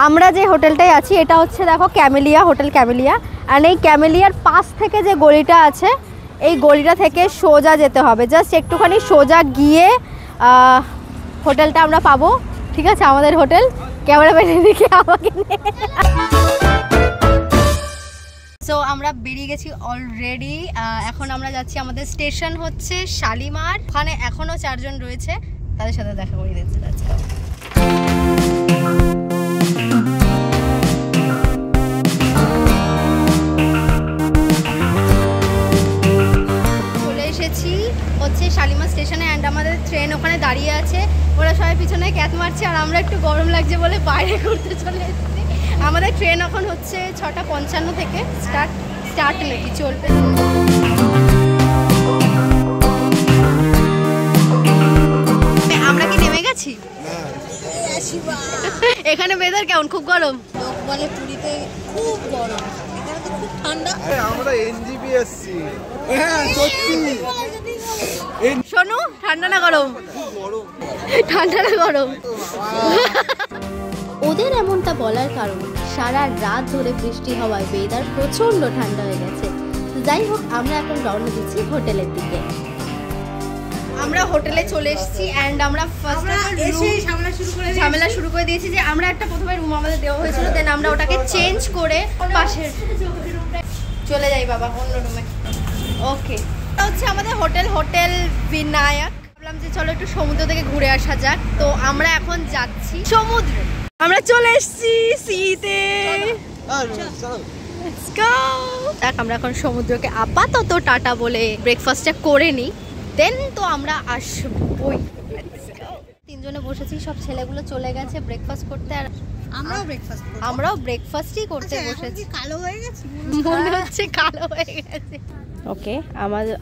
আমরা যে হোটেলটায় আছি এটা হচ্ছে দেখো ক্যামেলিয়া, হোটেল ক্যামেলিয়া। আর এই ক্যামেলিয়ার পাশ থেকে যে গলিটা আছে এই গলিটা থেকে সোজা যেতে হবে, জাস্ট একটুখানি সোজা গিয়ে হোটেলটা আমরা পাবো। ঠিক আছে, আমাদের হোটেল। ক্যামেরাম্যানের দিকে আমাকে সো আমরা বেরিয়ে গেছি অলরেডি। এখন আমরা যাচ্ছি, আমাদের স্টেশন হচ্ছে শালিমার। ওখানে এখনো 4 জন রয়েছে, তাদের সাথে দেখা করে দিচ্ছি। চলে এসেছি হচ্ছে শালিমার স্টেশনে অ্যান্ড আমাদের ট্রেন ওখানে দাঁড়িয়ে আছে। ওরা সবাই পিছনে ক্যাচ মারছে আর আমরা একটু গরম লাগছে বলে বাইরে ঘুরতে চলে এসেছি। আমাদের ট্রেন এখন হচ্ছে 6:55 থেকে স্টার্ট নাকি চলবে। আমরা কি নেমে গেছি? এখানে ওয়েদার কেমন? খুব গরম। লোক বলে পুরীতে খুব গরম, এখানে তো খুব ঠান্ডা। আমরা এনজিবি এসছি। হ্যাঁ সত্যি। শোনো, ঠান্ডা না গরম? ঠান্ডা না গরম? ওদের এমনটা বলার কারণ সারা রাত ধরে বৃষ্টি হওয়ায় ওয়েদার প্রচন্ড ঠান্ডা হয়ে গেছে। যাই হোক, আমরা এখন রওনা দিচ্ছি হোটেলের দিকে। আমরা হোটেলে চলে এসেছি অ্যান্ড আমরা ফার্স্ট ঝামেলা শুরু করে দিয়েছি যে আমরা একটা প্রথমে রুম আমাদের দেওয়া হয়েছিল, দেন আমরা ওটাকে চেঞ্জ করে পাশের চলে যাই বাবা অন্য রুমে। ওকে, হচ্ছে আমাদের হোটেল বিনায়ক। ভাবলাম যে চলো একটু সমুদ্র থেকে ঘুরে আসা যাক, তো আমরা এখন যাচ্ছি সমুদ্রে। আমরা চলে এসেছি সিতে। আমরা এখন সমুদ্রকে আপাতত টাটা বলে ব্রেকফাস্টটা করে নিই, দেন তো আমরা আসবই। 3 জনে বসেছি, সব ছেলেগুলো চলে গেছে ব্রেকফাস্ট করতে আর আমরাও ব্রেকফাস্টই করতে বসেছি। কালো হয়ে গেছে মনে হচ্ছে, কালো হয়ে গেছে। ওকে,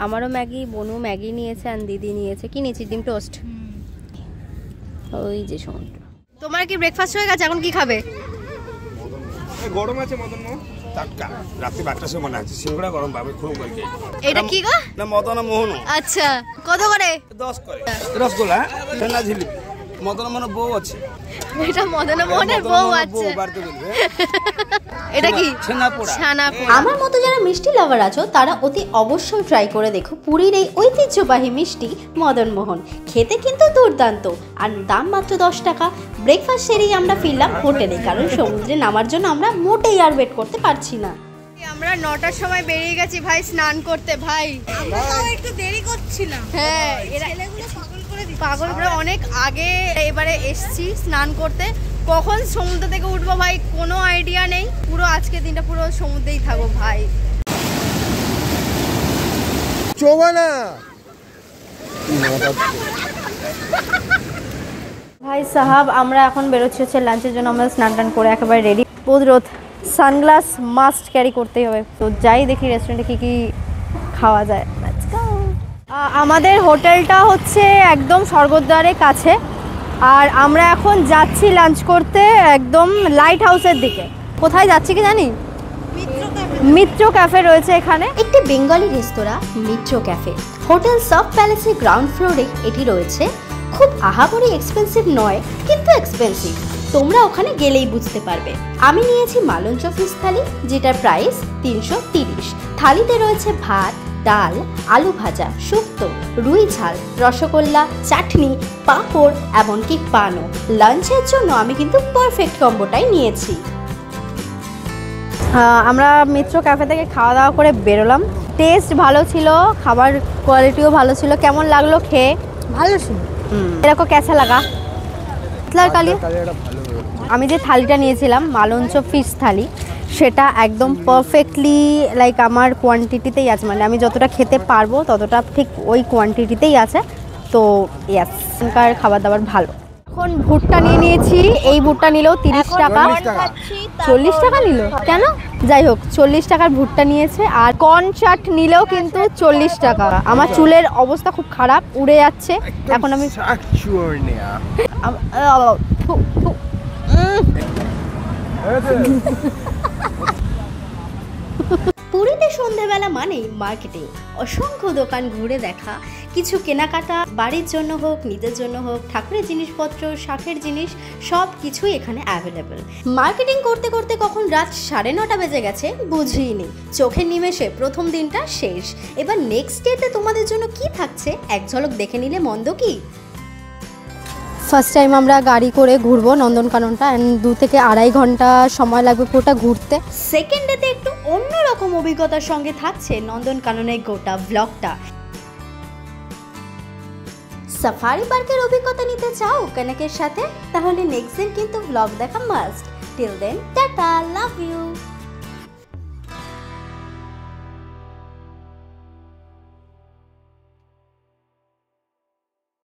আমারও ম্যাগি, বনু ম্যাগি নিয়েছে আর দিদি নিয়েছে কি নিয়েছি? ডিম টোস্ট। ওই যে সমুদ্র। তোমার কি ব্রেকফাস্ট হয়ে গেছে? এখন কি খাবে? গরম আছে মদন মোহন টাটকা, রাতে 12টার সময় মনে আছে সিঙ্গুড়া গরম পাবে খুব করে। এটা কি গো? না মদন মোহন। আচ্ছা, কত করে? 10 করে। রসগোল্লা, ঠান্ডা জিলিপি। মদন মোহন বউ আছে। এটা মদন মোহনের বউ আছে। এটা কি? ছানাপোড়া। আমার মতো যারা মিষ্টি লাভার আছো তারা অতি অবশ্যই ট্রাই করে দেখো পুরীর এই ঐতিহ্যবাহী মিষ্টি মদন মোহন। খেতে কিন্তু দুর্দান্ত আর দাম মাত্র 10 টাকা। ব্রেকফাস্ট সেরেই আমরা ফিরলাম হোটেলে, কারণ সমুদ্রে নামার জন্য আমরা মোটেই আর ওয়েট করতে পারছি না। আমরা 9টার সময় বেরিয়ে গেছি ভাই স্নান করতে। ভাই আমরাও একটু দেরি করছিলাম। হ্যাঁ, ছেলেগুলো পাগল করে অনেক আগে এবারে এসছি স্নান করতে। কখন সমুদ্র থেকে উঠবো ভাই কোনো আইডিয়া নেই। পুরো আজকে দিনটা পুরো সমুদ্রেই থাকবো ভাই। ভাই সাহাব, আমরা এখন বেরোচ্ছি হচ্ছে লাঞ্চের জন্য। আমরা স্নান টান করে একেবারে রেডি। বহুত রোদ, সানগ্লাস মাস্ট ক্যারি করতেই হবে। তো যাই দেখি রেস্টুরেন্টে কি কি খাওয়া যায়। আমাদের হোটেলটা হচ্ছে একদম স্বর্গদ্বারের কাছে আর আমরা এখন যাচ্ছি লাঞ্চ করতে একদম লাইট হাউসের দিকে। কোথায় যাচ্ছি কি জানি? মিত্র ক্যাফে রয়েছে এখানে, একটি বেঙ্গলি রেস্তোরাঁ মিত্র ক্যাফে। হোটেল সফট প্যালেসের গ্রাউন্ড ফ্লোরে এটি রয়েছে। খুব আহামরি এক্সপেন্সিভ নয়, কিন্তু এক্সপেন্সিভ। তোমরা ওখানে গেলেই বুঝতে পারবে। আমি নিয়েছি মালঞ্চ ফিশ থালি, যেটার প্রাইস 330। থালিতে রয়েছে ভাত, ডাল, আলু ভাজা, শুক্তো, রুই ঝাল, রসগোল্লা, চাটনি, পাঁপড়, এমনকি পানও। লাঞ্চের জন্য আমি কিন্তু পারফেক্ট কম্বোটাই নিয়েছি। আমরা মিত্র ক্যাফে থেকে খাওয়া দাওয়া করে বেরোলাম। টেস্ট ভালো ছিল, খাবার কোয়ালিটিও ভালো ছিল। কেমন লাগলো খেয়ে? ভালো ছিল। এরকম কেসা লাগা? আমি যে থালিটা নিয়েছিলাম মালঞ্চ ফিশ থালি, সেটা একদম পারফেক্টলি লাইক আমার কোয়ান্টিটিতেই আছে, মানে আমি যতটা খেতে পারবো ততটা ঠিক ওই কোয়ান্টিটিতেই আছে। তো ইয়াস, এখানকার খাবার দাবার ভালো। এখন ভুট্টা নিয়ে নিয়েছি। এই ভুট্টা নিলেও 30 টাকা। 40 টাকা নিল কেন? যাই হোক, 40 টাকার ভুট্টা নিয়েছে। আর কর্ন চাট নিলেও কিন্তু 40 টাকা। আমার চুলের অবস্থা খুব খারাপ, উড়ে যাচ্ছে। এখন আমি পুরীতে সন্ধেবেলা মানেই মার্কেটিং, অসংখ্য দোকান ঘুরে দেখা, কিছু কেনাকাটা বাড়ির জন্য হোক, নিজের জন্য হোক, ঠাকুরের জিনিসপত্র, শখের জিনিস সব কিছুই এখানে অ্যাভেলেবেল। মার্কেটিং করতে করতে কখন রাত 9:30 বেজে গেছে বুঝিনি। চোখের নিমেষে প্রথম দিনটা শেষ। এবার নেক্সট ডেতে তোমাদের জন্য কি থাকছে এক ঝলক দেখে নিলে মন্দ কি। ফার্স্ট টাইম আমরা গাড়ি করে ঘুরবো নন্দনকাননটা, অ্যান্ড 2 থেকে 2.5 ঘন্টা সময় লাগবে পুরোটা ঘুরতে। সেকেন্ড ডেতে একটু অন্যরকম অভিজ্ঞতার সঙ্গে থাকছে নন্দনকাননের গোটা ব্লগটা। সাফারি পার্কের অভিজ্ঞতা নিতে চাও কানাকের সাথে, তাহলে নেক্সট দিন কিন্তু ব্লগ দেখা must. Till then tata, love you.